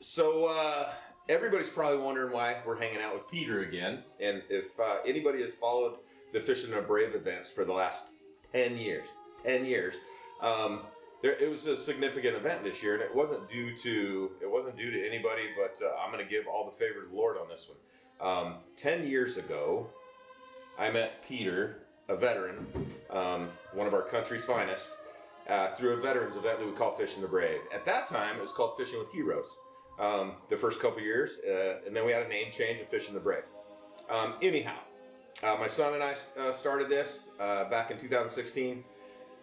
So everybody's probably wondering why we're hanging out with Peter again. And if anybody has followed the Fishing a Brave events for the last 10 years, it was a significant event this year, and it wasn't due to anybody, but I'm going to give all the favor to the Lord on this one. 10 years ago, I met Peter, a veteran, one of our country's finest, through a veterans event that we call Fishing the Brave. At that time, it was called Fishing with Heroes. The first couple years, and then we had a name change of Fishing the Brave. Anyhow, my son and I started this back in 2016.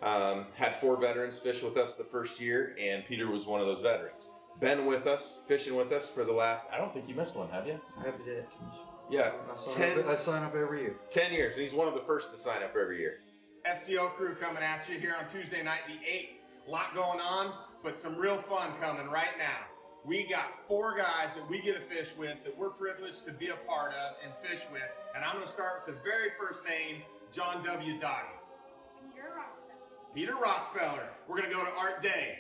Had 4 veterans fish with us the first year, and Peter was one of those veterans. Been with us, fishing with us for the last, I don't think you missed one, have you? I have it. Yeah. I sign up every year. 10 years, and he's one of the first to sign up every year. SCO crew coming at you here on Tuesday night, the 8th. A lot going on, but some real fun coming right now. We got 4 guys that we get to fish with, that we're privileged to be a part of and fish with. And I'm going to start with the very first name, John W. Dottie. Peter Rockefeller. We're going to go to Art Day.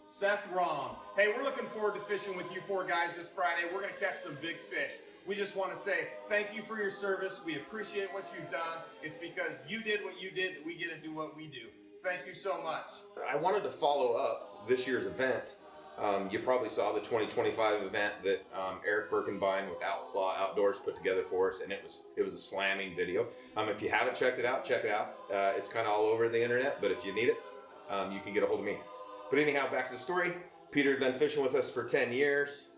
Seth Rom. Hey, we're looking forward to fishing with you 4 guys this Friday. We're going to catch some big fish. We just want to say thank you for your service. We appreciate what you've done. It's because you did what you did that we get to do what we do. Thank you so much. I wanted to follow up this year's event. You probably saw the 2025 event that Eric Birkenbein with Outlaw Outdoors put together for us, and it was a slamming video. If you haven't checked it out, check it out. It's kind of all over the internet, but if you need it, you can get a hold of me. But anyhow, back to the story. Peter had been fishing with us for 10 years.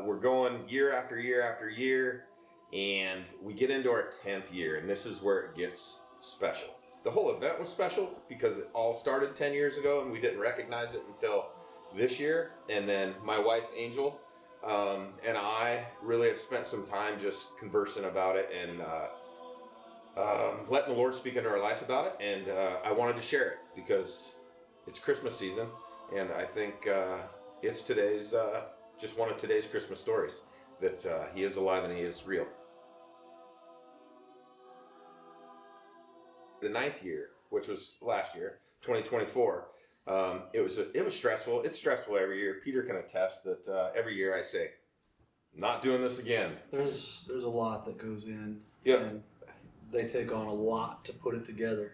We're going year after year after year, and we get into our 10th year, and this is where it gets special. The whole event was special because it all started 10 years ago, and we didn't recognize it until this year. And then my wife Angel and I really have spent some time just conversing about it and letting the Lord speak into our life about it. And I wanted to share it because it's Christmas season, and I think it's today's just one of today's Christmas stories, that He is alive and He is real. The 9th year, which was last year, 2024. It was stressful. It's stressful every year. Peter can attest that every year I say, not doing this again. There's a lot that goes in. Yep. And they take on a lot to put it together.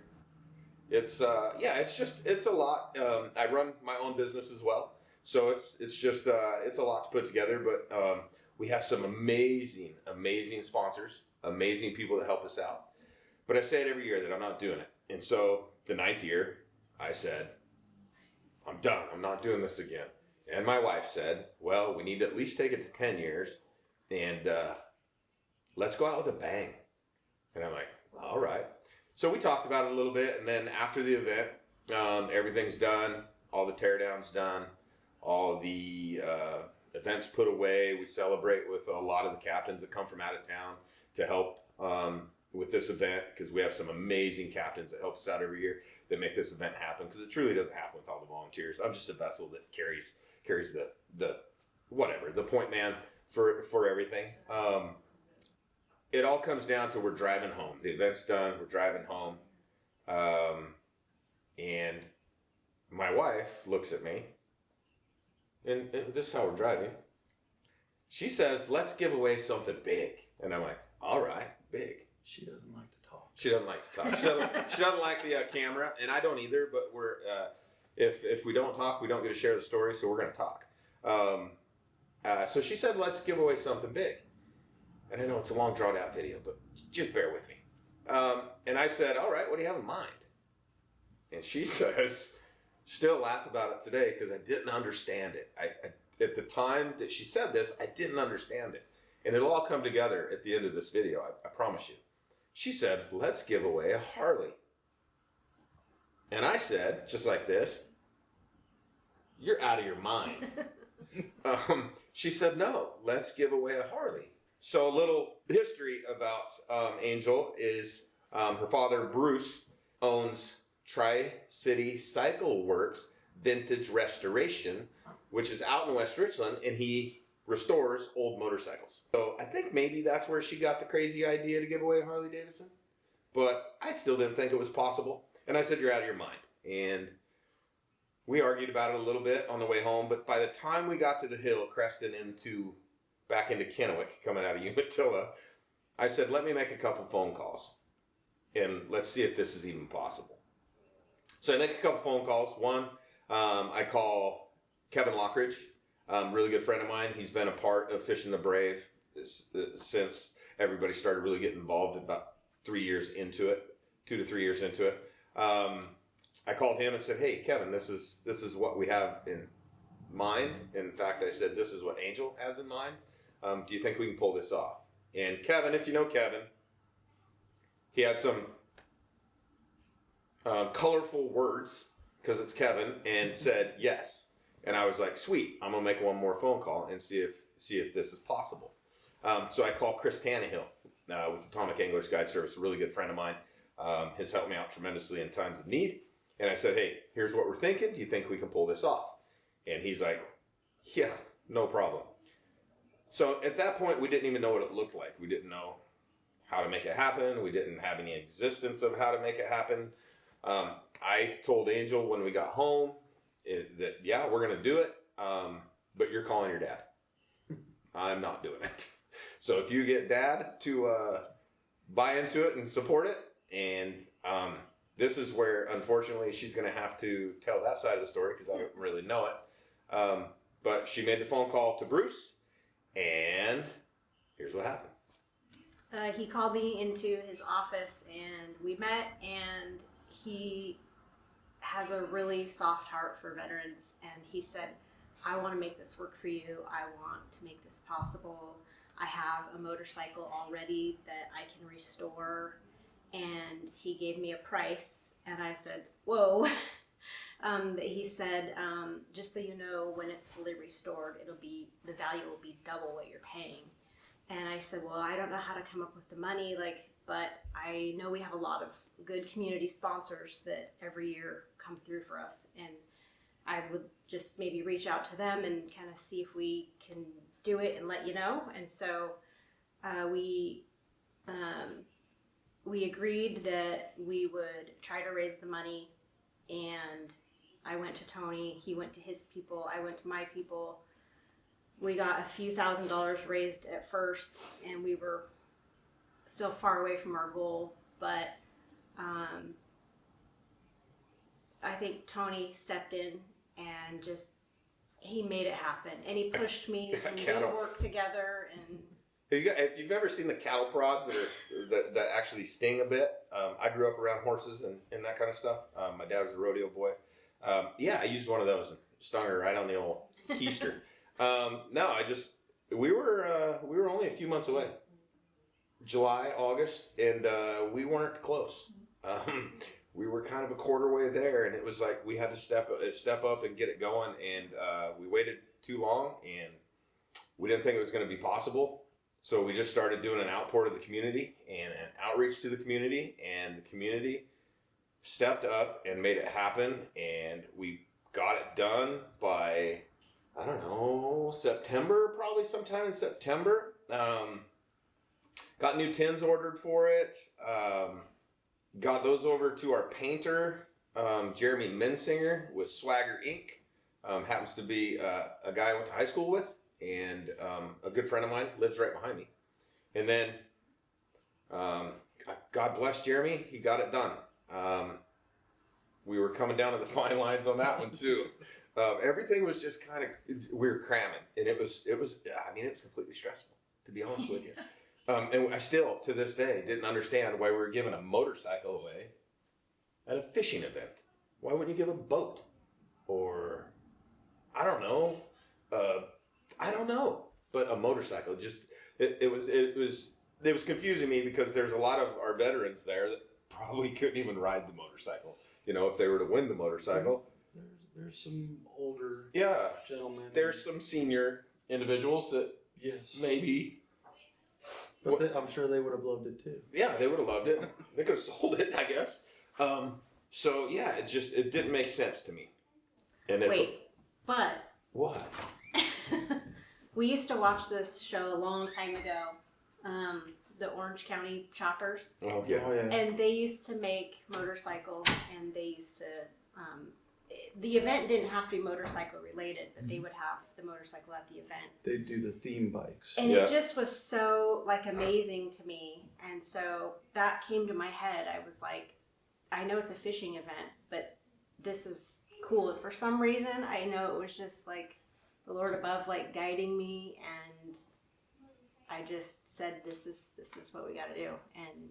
It's a lot. I run my own business as well, so it's a lot to put together. But we have some amazing sponsors, amazing people that help us out. But I say it every year that I'm not doing it. And so the 9th year, I said, I'm done. I'm not doing this again. And my wife said, well, we need to at least take it to 10 years and let's go out with a bang. And I'm like, all right. So we talked about it a little bit. And then after the event, everything's done. All the teardown's done. All the events put away. We celebrate with a lot of the captains that come from out of town to help with this event, because we have some amazing captains that help us out every year that make this event happen, because it truly doesn't happen with all the volunteers. I'm just a vessel that carries the point man for everything. It all comes down to we're driving home. The event's done. We're driving home. And my wife looks at me, and this is how we're driving. She says, let's give away something big. And I'm like, all right, big. She doesn't like to talk. She doesn't like to talk. She doesn't like the camera, and I don't either. But we're if we don't talk, we don't get to share the story. So we're going to talk. So she said, "Let's give away something big." And I know it's a long, drawn out video, but just bear with me. And I said, "All right, what do you have in mind?" And she says, "Still laugh about it today because I didn't understand it. I at the time that she said this, I didn't understand it, and it'll all come together at the end of this video. I promise you." She said, let's give away a Harley. And I said, just like this, you're out of your mind. She said, no, let's give away a Harley. So a little history about Angel is her father, Bruce, owns Tri-City Cycle Works Vintage Restoration, which is out in West Richland, and he restores old motorcycles. So I think maybe that's where she got the crazy idea to give away a Harley Davidson. But I still didn't think it was possible. And I said, you're out of your mind. And we argued about it a little bit on the way home, but by the time we got to the hill, cresting back into Kennewick, coming out of Umatilla, I said, let me make a couple phone calls and let's see if this is even possible. So I make a couple phone calls. One, I call Kevin Lockridge, really good friend of mine. He's been a part of Fishing the Brave since everybody started really getting involved about 3 years into it, 2 to 3 years into it. I called him and said, hey, Kevin, this is what we have in mind. In fact, I said, this is what Angel has in mind. Do you think we can pull this off? And Kevin, if you know Kevin, he had some colorful words, because it's Kevin, and said yes. And I was like, sweet, I'm going to make one more phone call and see if this is possible. So I called Chris Tannehill with Atomic Anglers Guide Service, a really good friend of mine. Has helped me out tremendously in times of need. And I said, hey, here's what we're thinking. Do you think we can pull this off? And he's like, yeah, no problem. So at that point, we didn't even know what it looked like. We didn't know how to make it happen. We didn't have any existence of how to make it happen. I told Angel when we got home that, yeah, we're going to do it, but you're calling your dad. I'm not doing it. So if you get Dad to buy into it and support it, and this is where, unfortunately, she's going to have to tell that side of the story because I don't really know it. But she made the phone call to Bruce, and here's what happened. He called me into his office, and we met, and he has a really soft heart for veterans, and he said, I want to make this work for you. I want to make this possible. I have a motorcycle already that I can restore. And he gave me a price, and I said, whoa. He said, just so you know, when it's fully restored, the value will be double what you're paying. And I said, well, I don't know how to come up with the money, but I know we have a lot of good community sponsors that every year come through for us. And I would just maybe reach out to them and kind of see if we can do it and let you know. And so we agreed that we would try to raise the money, and I went to Tony, he went to his people, I went to my people. We got a few $1,000s raised at first, and we were still far away from our goal, but I think Tony stepped in and he made it happen, and he pushed me, and we worked together. And if you've ever seen the cattle prods that actually sting a bit, I grew up around horses and that kind of stuff. My dad was a rodeo boy. Yeah, I used one of those and stung her right on the old keister. We were only a few months away. July, August, and we weren't close. We were kind of a quarter way there, and it was like we had to step up and get it going, and we waited too long, and we didn't think it was going to be possible. So we just started doing an outpour to the community and an outreach to the community, and the community stepped up and made it happen, and we got it done by, I don't know, September, probably sometime in September. Got new tins ordered for it. Got those over to our painter, Jeremy Mensinger with Swagger Inc. Happens to be a guy I went to high school with, and a good friend of mine lives right behind me. And then, God bless Jeremy, he got it done. We were coming down to the fine lines on that one too. Everything was just kind of, we were cramming, and it was completely stressful, to be honest with you. And I still, to this day, didn't understand why we were giving a motorcycle away at a fishing event. Why wouldn't you give a boat? Or, I don't know. But a motorcycle, just, it was confusing me because there's a lot of our veterans there that probably couldn't even ride the motorcycle. You know, if they were to win the motorcycle. There's some older gentlemen. There's some senior individuals that maybe. But I'm sure they would have loved it too. Yeah, they would have loved it. They could have sold it, I guess. So yeah, it didn't make sense to me. And it's but what? We used to watch this show a long time ago, the Orange County Choppers. Oh yeah. And they used to make motorcycles, and they used to the event didn't have to be motorcycle related, but they would have the motorcycle at the event. They do the theme bikes. And it just was so like amazing to me. And so that came to my head. I was like, I know it's a fishing event, but this is cool. And for some reason, I know it was just like the Lord above, like guiding me. And I just said, this is what we got to do. And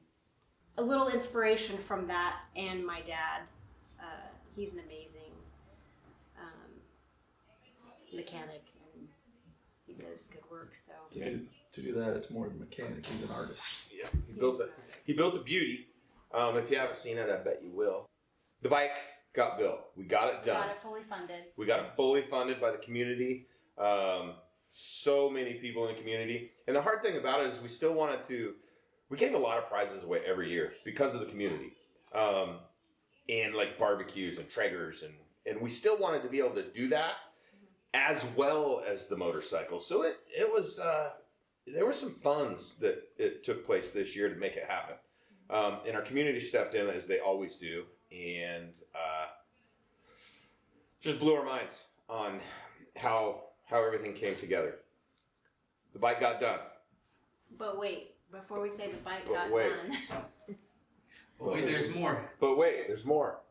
a little inspiration from that and my dad. He's an amazing mechanic, and he does good work. So To do that, it's more than mechanic. He's an artist. Yeah, he built a beauty. If you haven't seen it, I bet you will. The bike got built. We got it done. Got it fully funded. We got it fully funded by the community. So many people in the community. And the hard thing about it is we gave a lot of prizes away every year because of the community. And like barbecues and Traegers. And we still wanted to be able to do that as well as the motorcycle. So it was, there were some funds that it took place this year to make it happen. And our community stepped in as they always do. And just blew our minds on how everything came together. The bike got done. But wait, before we say the bike But got wait. done, Wait, there's more. But wait, there's more.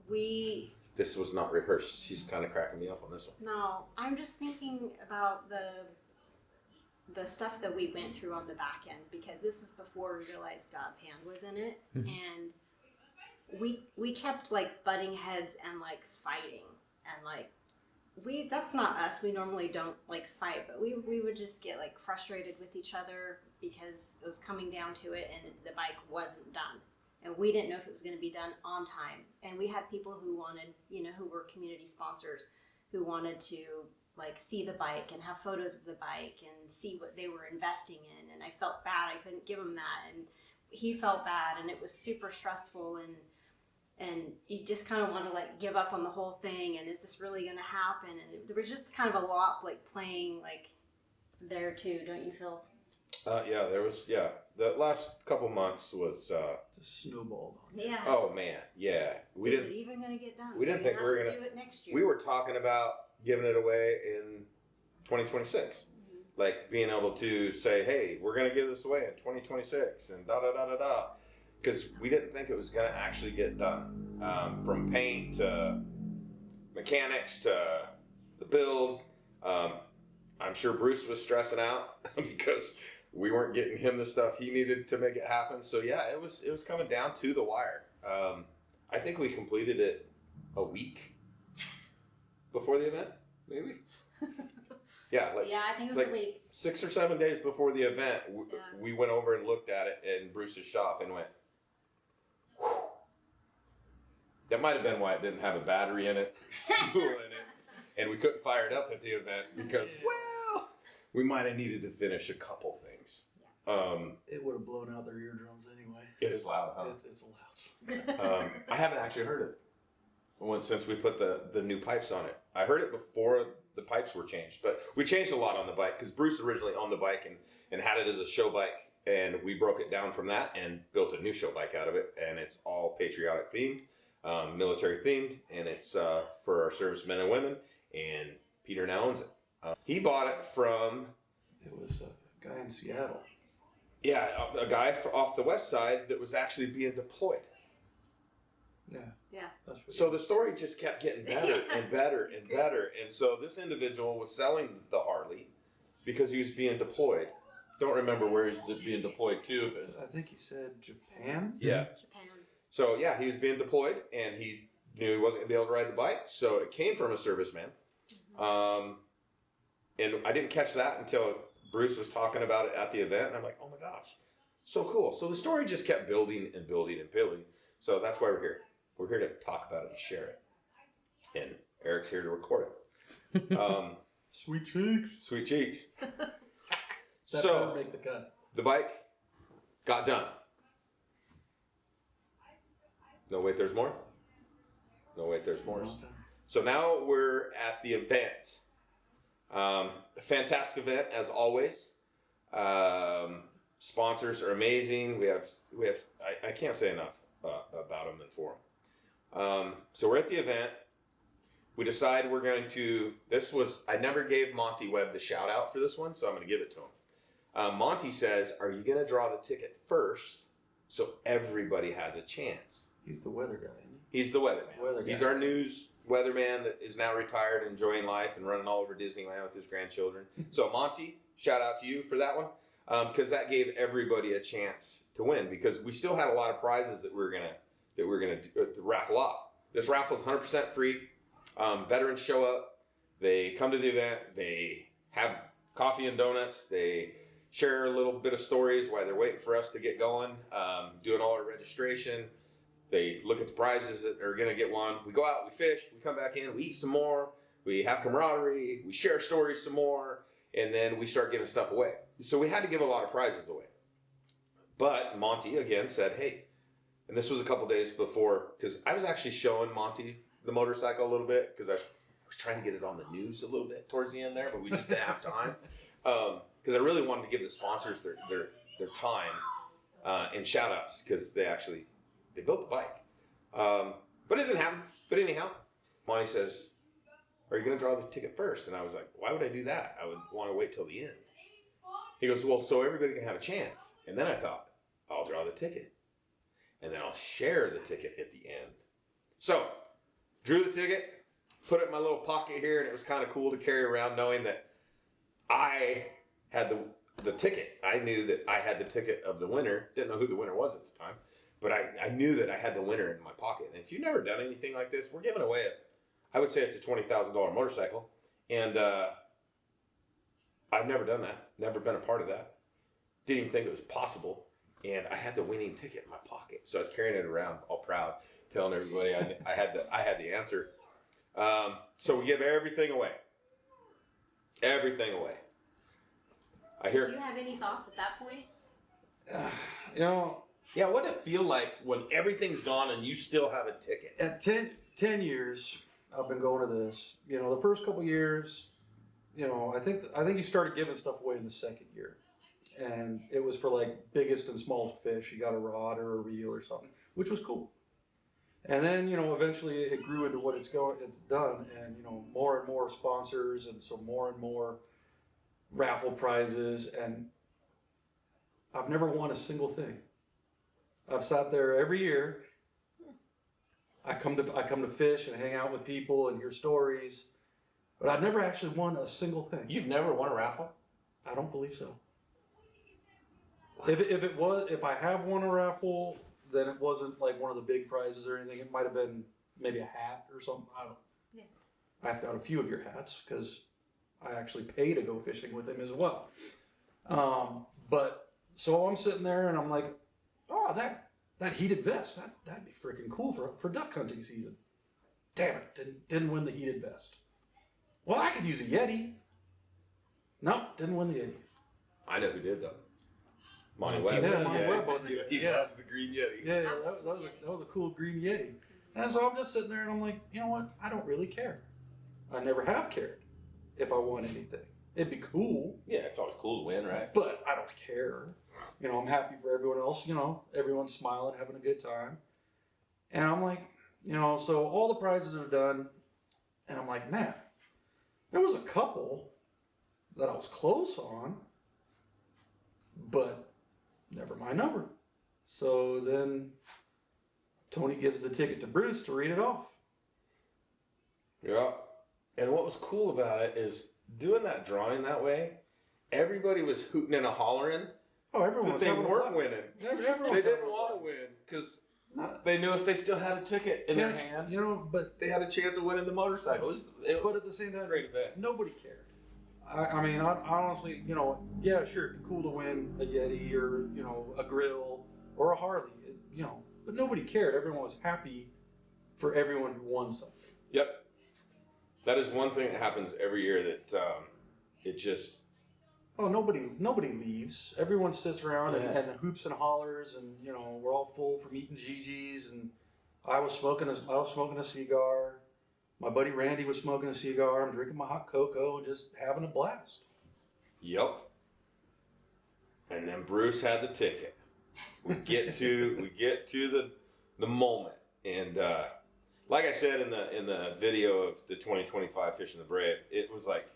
this This was not rehearsed. She's kind of cracking me up on this one. no, I'm just thinking about the stuff that we went through on the back end, because this is before we realized God's hand was in it, and we kept like butting heads and like fighting, and like that's not us. We normally don't like fight, but we would just get like frustrated with each other because it was coming down to it and the bike wasn't done. And we didn't know if it was going to be done on time. And we had people who wanted, who were community sponsors, who wanted to like see the bike and have photos of the bike and see what they were investing in. And I felt bad. I couldn't give him that. And he felt bad, and it was super stressful. And you just kind of want to like give up on the whole thing. And is this really going to happen? And there was just kind of a lot like playing like there too. Don't you feel? There was. The last couple months was. Just snowballed on it. Yeah. Oh man, yeah. Is it even going to get done? We didn't think we were going gonna to do it next year. We were talking about giving it away in 2026, like being able to say, "Hey, we're going to give this away in 2026," and da da da da da, because we didn't think it was going to actually get done. From paint to mechanics to the build. I'm sure Bruce was stressing out because we weren't getting him the stuff he needed to make it happen. So yeah, it was coming down to the wire. I think we completed it a week before the event, maybe. Yeah, I think it was a week. 6 or 7 days before the event, we went over and looked at it in Bruce's shop and went, whew. That might have been why it didn't have a battery in it, fuel in it, and we couldn't fire it up at the event because, we might have needed to finish a couple things. It would have blown out their eardrums anyway. It is loud, huh? It's loud. I haven't actually heard it since we put the new pipes on it. I heard it before the pipes were changed, but we changed a lot on the bike because Bruce originally owned the bike and had it as a show bike, and we broke it down from that and built a new show bike out of it, and it's all patriotic themed, military themed, and it's for our servicemen and women, and Peter now owns it. He bought it from... It was a guy in Seattle. Yeah, a guy off the west side that was actually being deployed. Yeah. Yeah. So the story just kept getting better and better and better. And so this individual was selling the Harley because he was being deployed. Don't remember where he's being deployed to. I think he said Japan? Yeah. Japan. So yeah, he was being deployed and he knew he wasn't going to be able to ride the bike. So it came from a serviceman. And I didn't catch that until Bruce was talking about it at the event. And I'm like, oh my gosh, so cool. So the story just kept building and building and building. So that's why we're here. We're here to talk about it and share it. And Eric's here to record it. Sweet cheeks. Sweet cheeks. That So would make the cut. the bike got done. No, wait, there's more? No, wait, there's more. So now we're at the event. A fantastic event as always. Sponsors are amazing. We have. I can't say enough about them and for them. So we're at the event. we decided we're going to. I never gave Monty Webb the shout out for this one, so I'm going to give it to him. Monty says, "Are you going to draw the ticket first, so everybody has a chance?" He's the weather guy, isn't He's the weatherman. He's guy. our news weatherman that is now retired, enjoying life and running all over Disneyland with his grandchildren. So Monty, shout out to you for that one, because that gave everybody a chance to win. Because we still had a lot of prizes that we're gonna raffle off. This raffle is 100% free. Veterans show up, they come to the event, they have coffee and donuts, they share a little bit of stories while they're waiting for us to get going, doing all our registration. They look at the prizes that are going to get won. We go out, we fish, we come back in, we eat some more, we have camaraderie, we share stories some more, and then we start giving stuff away. So we had to give a lot of prizes away. But Monty, again, said, hey, and this was a couple days before, because I was actually showing Monty the motorcycle a little bit, because I was trying to get it on the news a little bit towards the end there, but we just didn't have time. Because I really wanted to give the sponsors their time and shout outs, because they built the bike. But it didn't happen. But anyhow, Monty says, are you going to draw the ticket first? And I was like, why would I do that? I would want to wait till the end. He goes, well, so everybody can have a chance. And then I thought, I'll draw the ticket. And then I'll share the ticket at the end. So, drew the ticket, put it in my little pocket here, and it was kind of cool to carry around knowing that I had the ticket. I knew that I had the ticket of the winner. Didn't know who the winner was at the time. But I knew that I had the winner in my pocket. And if you've never done anything like this, we're giving away I would say it's a $20,000 motorcycle. And I've never done that. Never been a part of that. Didn't even think it was possible. And I had the winning ticket in my pocket. So I was carrying it around all proud, telling everybody I had the answer. So we give everything away. Everything away. Did you have any thoughts at that point? Yeah, what did it feel like when everything's gone and you still have a ticket? At 10 years, I've been going to this. The first couple years, I think you started giving stuff away in the second year. And it was for like biggest and smallest fish. You got a rod or a reel or something, which was cool. And then, eventually it grew into what it's done. And, more and more sponsors. And so more and more raffle prizes. And I've never won a single thing. I've sat there every year. I come to fish and hang out with people and hear stories, but I've never actually won a single thing. You've never won a raffle? I don't believe so. If I have won a raffle, then it wasn't like one of the big prizes or anything. It might have been maybe a hat or something. I don't. Yeah. I've got a few of your hats because I actually pay to go fishing with him as well. But so I'm sitting there and I'm like, oh, that heated vest, that'd be freaking cool for duck hunting season. Damn it, didn't win the heated vest. Well, I could use a Yeti. No, didn't win the Yeti. I know who did though. Monty Webb. Webb. Yeah, Monty Webb on He yeah. loved the green Yeti. Yeah, that was a cool green Yeti. And so I'm just sitting there and I'm like, you know what? I don't really care. I never have cared if I won anything. It'd be cool. Yeah, it's always cool to win, right? But I don't care. I'm happy for everyone else. Everyone's smiling, having a good time. And I'm like, so all the prizes are done. And I'm like, man, there was a couple that I was close on, but never my number. So then Tony gives the ticket to Bruce to read it off. Yeah. And what was cool about it is doing that drawing that way, everybody was hooting and hollering. Oh, everyone But was they having a weren't blast. winning. Everyone They was didn't having a want to blast. win because Not- they knew if they still had a ticket in their hand, But they had a chance of winning the motorcycle. It but was at the same a time, great event. nobody cared. I mean, I honestly, yeah, sure, it'd be cool to win a Yeti or a grill or a Harley, but nobody cared. Everyone was happy for everyone who won something. Yep. That is one thing that happens every year that it just... Oh, nobody leaves. Everyone sits around Yeah. and hoops and hollers, and we're all full from eating Gigi's, and I was smoking a cigar. My buddy Randy was smoking a cigar. I'm drinking my hot cocoa and just having a blast. Yep. And then Bruce had the ticket. We get to the moment, and like I said in the video of the 2025 Fishing the Brave, it was like,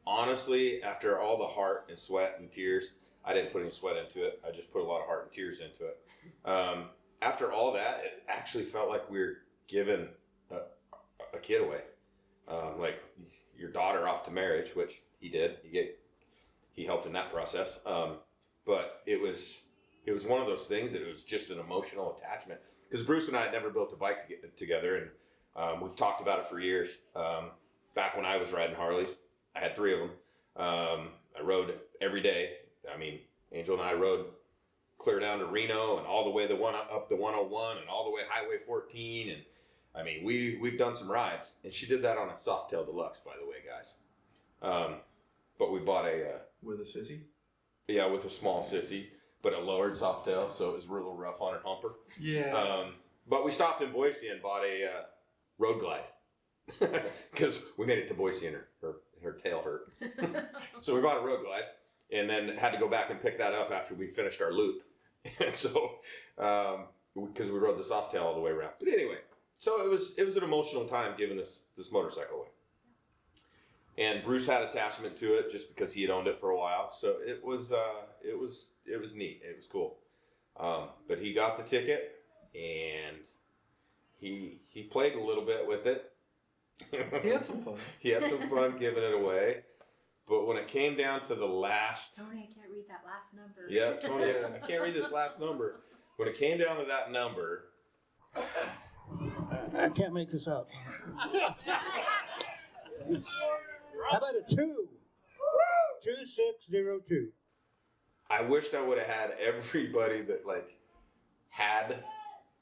honestly, after all the heart and sweat and tears, I didn't put any sweat into it. I just put a lot of heart and tears into it. After all that, it actually felt like we were giving a kid away, like your daughter off to marriage, which he did. He helped in that process. But it was one of those things that it was just an emotional attachment. Because Bruce and I had never built a bike together, and we've talked about it for years. Back when I was riding Harleys, I had 3 of them. I rode every day. I mean, Angel and I rode clear down to Reno and all the way up the 101 and all the way Highway 14. And I mean, we've done some rides. And she did that on a Softail Deluxe, by the way, guys. But we bought With a sissy? Yeah, with a small sissy, but a lowered Softail, so it was a little rough on her humper. Yeah. But we stopped in Boise and bought a Road Glide because we made it to Boise and her tail hurt. So we bought a Road Glide and then had to go back and pick that up after we finished our loop. So because we rode the Softail all the way around. But anyway, so it was an emotional time giving this motorcycle away. And Bruce had attachment to it just because he had owned it for a while. So it was neat. It was cool. But he got the ticket and he played a little bit with it. He had some fun. He had some fun giving it away. But when it came down to the last... Tony, I can't read that last number. Yeah, Tony, I can't read this last number. When it came down to that number... I can't make this up. How about a 2? 2602. I wished I would have had everybody that had,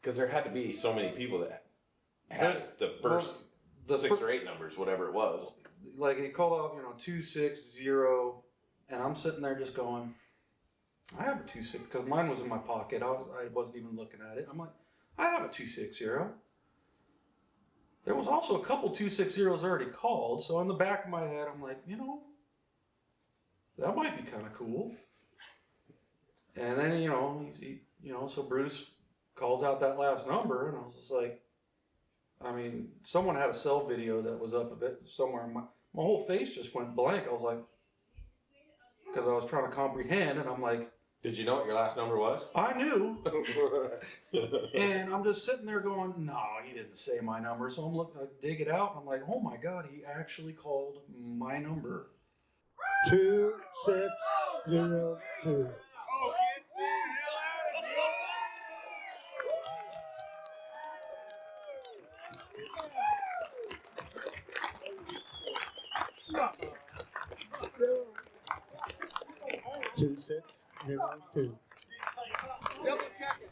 because there had to be so many people that had the first the 6 or 8 numbers, whatever it was. Like he called out, 260, and I'm sitting there just going, I have a 26 because mine was in my pocket. I wasn't even looking at it. I'm like, I have a 260. There was also a couple 260s already called, so in the back of my head, I'm like, that might be kind of cool. And then so Bruce calls out that last number, and I was just like, someone had a cell video that was up of it somewhere. My whole face just went blank. I was like, because I was trying to comprehend, and I'm like, Did you know what your last number was? I knew. And I'm just sitting there going, no, he didn't say my number. So I dig it out. I'm like, oh my God, he actually called my number. 2602. Two, 602. Double check it.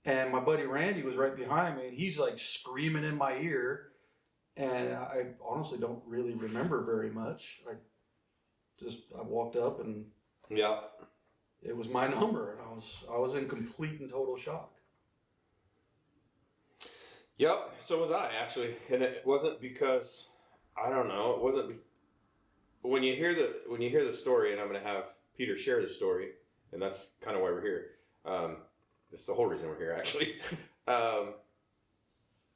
And my buddy Randy was right behind me, and he's like screaming in my ear. And I honestly don't really remember very much. I walked up, and Yeah. it was my number, and I was in complete and total shock. Yep. So was I actually, and it wasn't because I don't know. It wasn't. When you hear the story, and I'm going to have Peter share the story, and that's kind of why we're here. That's the whole reason we're here, actually.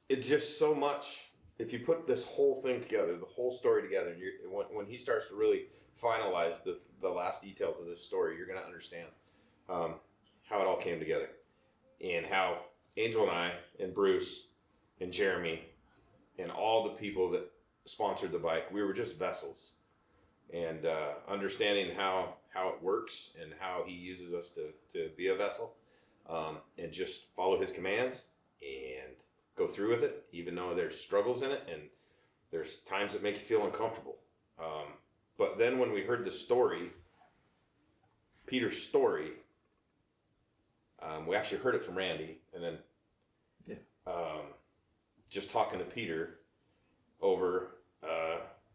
It's just so much. If you put this whole thing together, the whole story together, when he starts to really finalize the last details of this story, you're going to understand how it all came together, and how Angel and I and Bruce and Jeremy and all the people that sponsored the bike, we were just vessels, and understanding how it works and how he uses us to be a vessel. And just follow his commands and go through with it, even though there's struggles in it and there's times that make you feel uncomfortable. But then when we heard the story, Peter's story, we actually heard it from Randy, and then just talking to Peter over,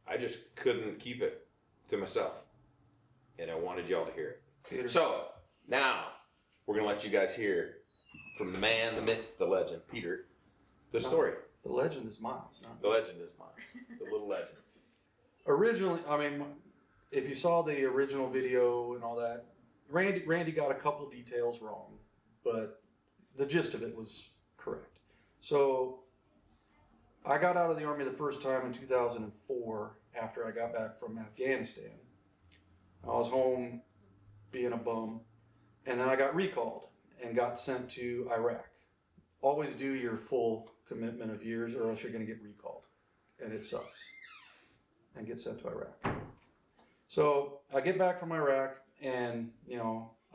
I just couldn't keep it to myself, and I wanted y'all to hear it. Peter. So now we're gonna let you guys hear from the man, the myth, the legend, Peter, the story. The legend is Miles. No? The legend is mine. The little legend. Originally, I mean, if you saw the original video and all that, Randy got a couple details wrong, but the gist of it was correct. So I got out of the Army the first time in 2004 after I got back from Afghanistan. I was home being a bum, and then I got recalled and got sent to Iraq. Always do your full commitment of years or else you're going to get recalled, and it sucks, and get sent to Iraq. So I get back from Iraq, and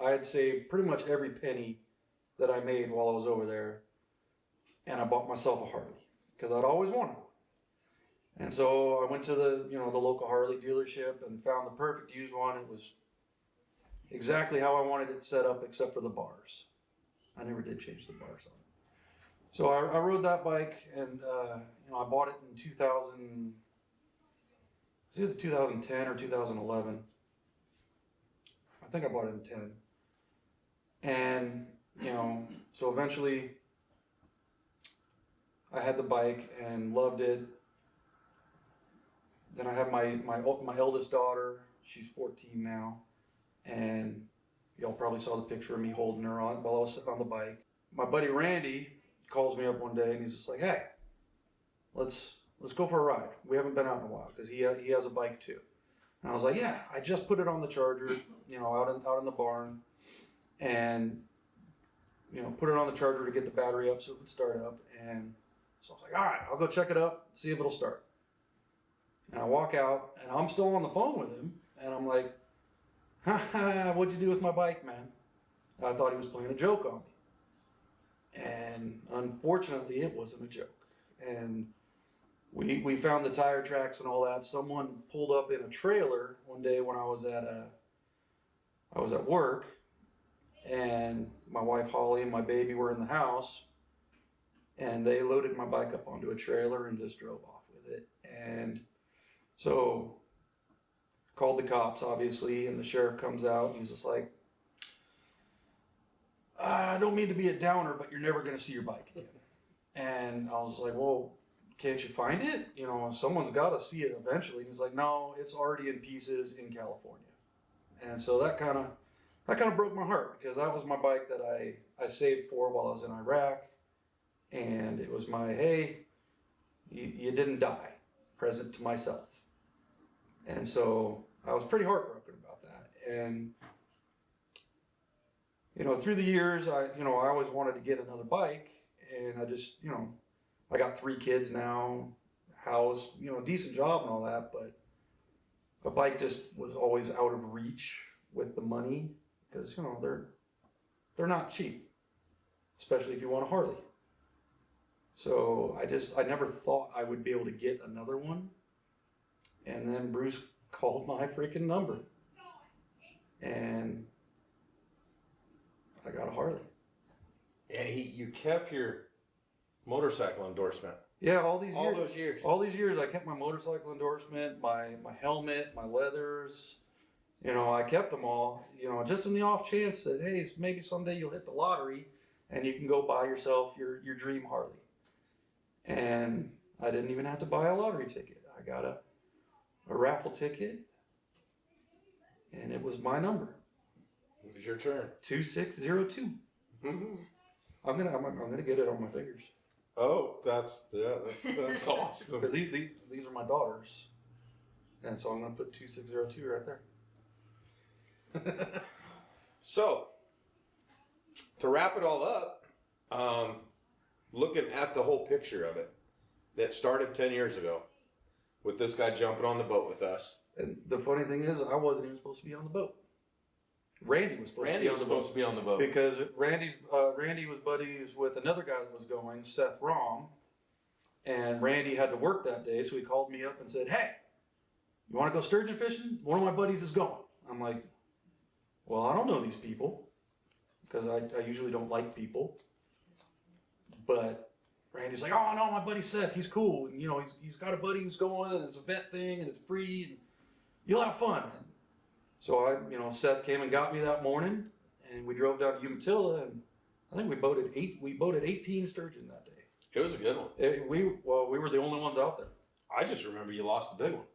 I had saved pretty much every penny that I made while I was over there, and I bought myself a Harley because I'd always wanted one. And so I went to the local Harley dealership and found the perfect used one. It was exactly how I wanted it set up, except for the bars. I never did change the bars on it. So I rode that bike, and I bought it in 2000. It was either 2010 or 2011. I think I bought it in 10. And so eventually I had the bike and loved it. Then I have my eldest daughter. She's 14 now, and y'all probably saw the picture of me holding her on while I was sitting on the bike. My buddy Randy calls me up one day, and he's just like, "Hey, let's go for a ride. We haven't been out in a while," because he has a bike too. And I was like, "Yeah, I just put it on the charger, out in the barn, and put it on the charger to get the battery up so it would start up." And so I was like, "All right, I'll go check it up, see if it'll start." And I walk out, and I'm still on the phone with him, and I'm like, "Ha ha, what'd you do with my bike, man?" I thought he was playing a joke on me. And unfortunately, it wasn't a joke. And we found the tire tracks and all that. Someone pulled up in a trailer one day when I was at work, and my wife Holly and my baby were in the house, and they loaded my bike up onto a trailer and just drove off with it. And so called the cops, obviously, and the sheriff comes out, and he's just like, "I don't mean to be a downer, but you're never going to see your bike again." And I was like, "Well, can't you find it? Someone's got to see it eventually." And he's like, "No, it's already in pieces in California." And so that kind of broke my heart, because that was my bike that I saved for while I was in Iraq, and it was my, hey, you didn't die present to myself. And so I was pretty heartbroken about that. And through the years, I always wanted to get another bike, and I just, I got 3 kids now, house, decent job and all that, but a bike just was always out of reach with the money, because, they're not cheap, especially if you want a Harley. So I never thought I would be able to get another one. And then Bruce called my freaking number, and I got a Harley. And you kept your motorcycle endorsement. Yeah, all these years. All these years, I kept my motorcycle endorsement, my helmet, my leathers. I kept them all. Just in the off chance that, hey, maybe someday you'll hit the lottery, and you can go buy yourself your dream Harley. And I didn't even have to buy a lottery ticket. I got a raffle ticket, and it was my number. It was your turn. 2602. Mm-hmm. I'm gonna get it on my fingers. Oh, that's awesome. Because these are my daughters, and so I'm gonna put 2602 right there. So, to wrap it all up, looking at the whole picture of it, that started 10 years ago, with this guy jumping on the boat with us. And the funny thing is, I wasn't even supposed to be on the boat. Randy was supposed to be on the boat. Because Randy was buddies with another guy that was going, Seth Rom, and Randy had to work that day, so he called me up and said, "Hey, you want to go sturgeon fishing? One of my buddies is going." I'm like, "Well, I don't know these people, because I usually don't like people." But Randy's like, "Oh no, my buddy Seth, he's cool, and he's got a buddy who's going, and it's a vet thing, and it's free." you'll have fun. So Seth came and got me that morning, and we drove down to Umatilla, and I think we boated 18 sturgeon that day. It was a good one. We were the only ones out there. I just remember you lost the big one.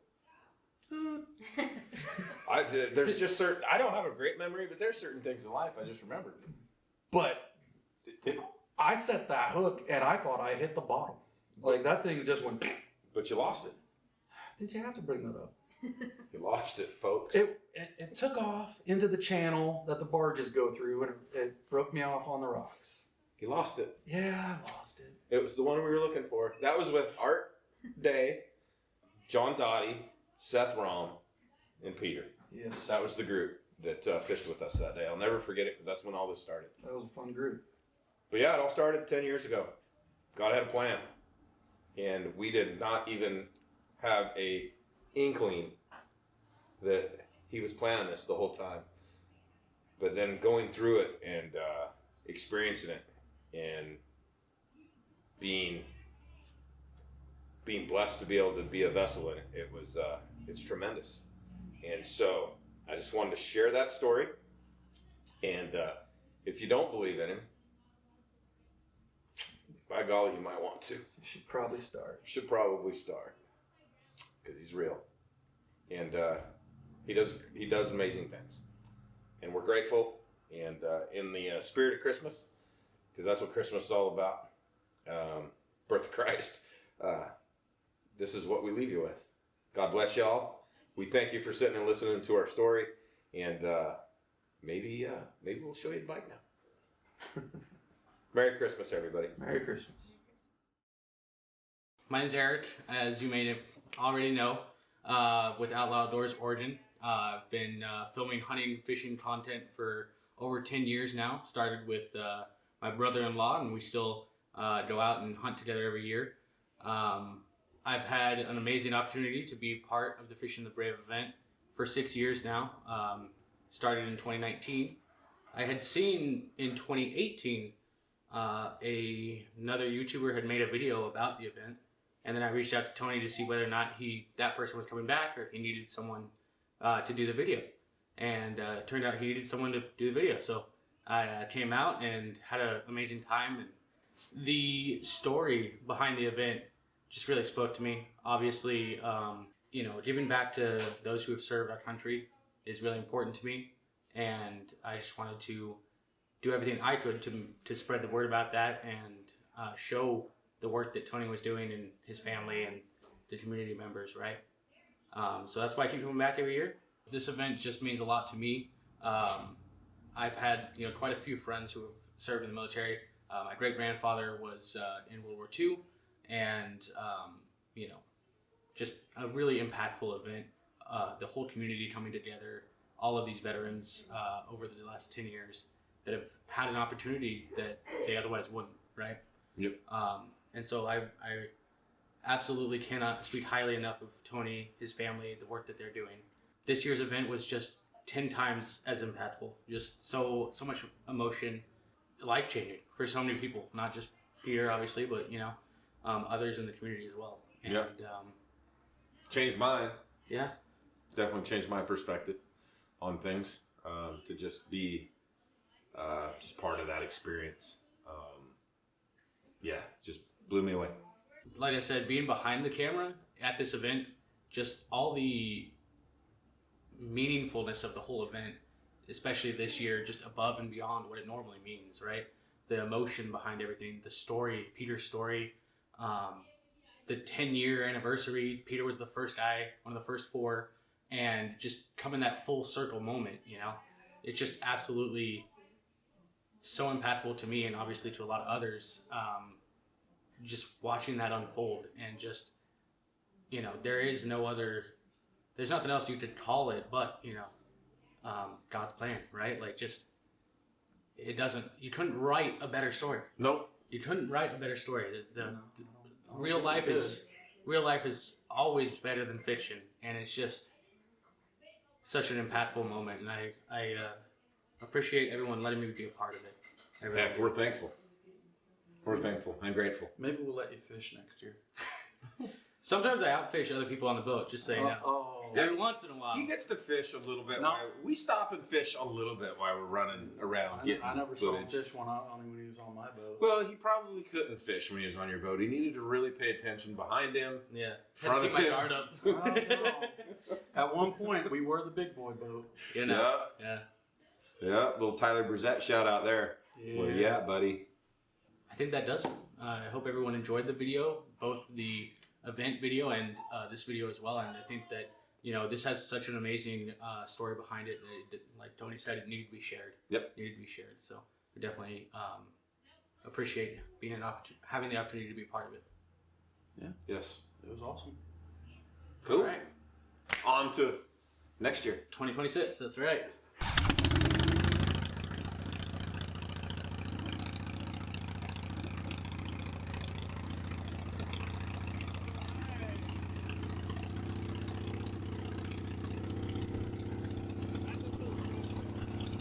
There's just certain. I don't have a great memory, but there's certain things in life I just remember. But I set that hook, and I thought I hit the bottom. Like that thing just went. But you lost it. Did you have to bring that up? You lost it, folks. It took off into the channel that the barges go through, and it broke me off on the rocks. You lost it. Yeah, I lost it. It was the one we were looking for. That was with Art Day, John Dottie, Seth Rom, and Peter. Yes. That was the group that fished with us that day. I'll never forget it because that's when all this started. That was a fun group. But yeah, it all started 10 years ago. God had a plan. And we did not even have a inkling that he was planning this the whole time. But then going through it and experiencing it and being blessed to be able to be a vessel in it, it's tremendous. And so I just wanted to share that story. And if you don't believe in him, by golly, you might want to. You should probably start. Should probably start because he's real, and he does amazing things, and we're grateful. And in the spirit of Christmas, because that's what Christmas is all about, birth of Christ. This is what we leave you with. God bless y'all. We thank you for sitting and listening to our story, and maybe we'll show you the bike now. Merry Christmas, everybody. Merry Christmas. My name is Eric, as you may already know, with Outlaw Outdoors Oregon. I've been filming hunting, fishing content for over 10 years now. Started with my brother-in-law, and we still go out and hunt together every year. I've had an amazing opportunity to be part of the Fishing the Brave event for 6 years now. Started in 2019. I had seen in 2018 another YouTuber had made a video about the event, and then I reached out to Tony to see whether or not that person was coming back or if he needed someone to do the video. And it turned out he needed someone to do the video, so I came out and had an amazing time. And the story behind the event just really spoke to me. Obviously, giving back to those who have served our country is really important to me, and I just wanted to do everything I could to spread the word about that and show the work that Tony was doing and his family and the community members, right? So that's why I keep coming back every year. This event just means a lot to me. I've had quite a few friends who have served in the military. My great-grandfather was in World War II, and just a really impactful event. The whole community coming together, all of these veterans over the last 10 years that have had an opportunity that they otherwise wouldn't, right? Yep. And so I absolutely cannot speak highly enough of Tony, his family, the work that they're doing. This year's event was just 10 times as impactful. Just so much emotion, life-changing for so many people, not just Peter, obviously, but others in the community as well. And, yeah. Changed mine. Yeah. Definitely changed my perspective on things. To just be just part of that experience. Just blew me away. Like I said, being behind the camera at this event, just all the meaningfulness of the whole event, especially this year, just above and beyond what it normally means, right? The emotion behind everything, the story, Peter's story, the 10-year anniversary. Peter was the first guy, one of the first 4, and just coming that full circle moment, it's just absolutely so impactful to me and obviously to a lot of others. Just watching that unfold and just, there's nothing else you could call it but, God's plan, right? Like you couldn't write a better story. Nope. You couldn't write a better story. The real life is always better than fiction, and it's just such an impactful moment, and I appreciate everyone letting me be a part of it. Heck, we're thankful. We're thankful and grateful. Maybe we'll let you fish next year. Sometimes I outfish other people on the boat, just so you know. Oh. Every once in a while. He gets to fish a little bit. No. We stop and fish a little bit while we're running around. getting I never saw him footage. fish when he was on my boat. Well, he probably couldn't fish when he was on your boat. He needed to really pay attention behind him. Yeah. Front Had to of keep my him. guard up. At one point, we were the big boy boat. You know. Yeah. Yeah, little Tyler Brissett shout out there. Yeah. Where you at, buddy? I think that does it. I hope everyone enjoyed the video, both the event video and this video as well. And I think that, you know, this has such an amazing story behind it that, like Tony said, it needed to be shared. Yep. Needed to be shared. So we definitely appreciate having the opportunity to be part of it. Yes. It was awesome. Cool. All right. On to next year. 2026. That's right.